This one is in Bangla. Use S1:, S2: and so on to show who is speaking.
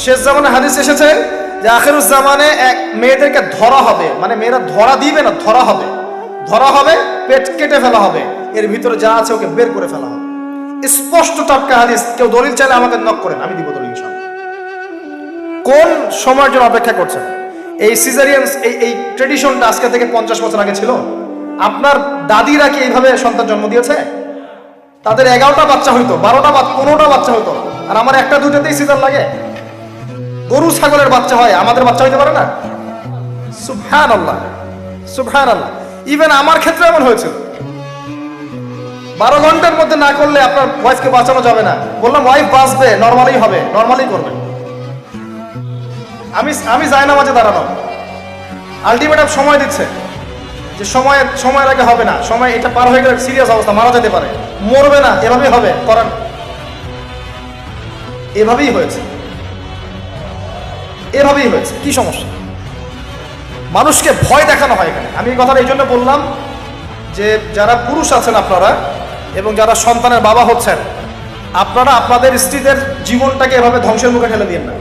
S1: শেষ জামানে হাদিস এসেছে যে আখিরুজ জামানে এক মেয়েদেরকে ধরা হবে, মানে মেয়েরা ধরা দিবে না, ধরা হবে, ধরা হবে, পেট কেটে ফেলা হবে, এর ভিতরে যা আছে ওকে বের করে ফেলা হবে। স্পষ্ট টাটকা হাদিস। কেউ দলিল চাইলে আমাকে নক করেন, আমি দিব দলিল ইনশাআল্লাহ। কোন সময়ের জন্য অপেক্ষা করছেন? এই সিজারিয়ান এই ট্রেডিশনটা আজকে থেকে 50 বছর আগে ছিল? আপনার দাদিরা কি এইভাবে সন্তান জন্ম দিয়েছে? তাদের 11টা বাচ্চা হইতো, 12টা 15টা বাচ্চা হইতো, আর আমার একটা দুইটাতেই সিজার লাগে। গরু ছাগলের বাচ্চা হয়, আমাদের বাচ্চা হইতে পারে না? সুবহানাল্লাহ, সুবহানাল্লাহ। ইভেন আমার ক্ষেত্রে এমন হয়েছিল। 12 ঘন্টার মধ্যে না করলে আপনার ওয়াইফকে বাঁচানো যাবে না। বললাম ওয়াইফ বাঁচবে, নর্মালি হবে, নর্মালি করবে। আমি যাই না মাঝে দাঁড়ানো, আলটিমেটাম সময় দিচ্ছে যে সময়ের আগে হবে না, সময় এটা পার হয়ে গেলে সিরিয়াস অবস্থা, মারা যেতে পারে, মরবে না, এভাবেই হবে, করান। এভাবেই হয়েছে, এভাবেই হয়েছে। কি সমস্যা? মানুষকে ভয় দেখানো হয় এখানে। আমি এই কথাটা এই জন্য বললাম যে যারা পুরুষ আছেন আপনারা এবং যারা সন্তানের বাবা হচ্ছেন, আপনারা আপনাদের স্ত্রীদের জীবনটাকে এভাবে ধ্বংসের মুখে ঠেলে দিন না।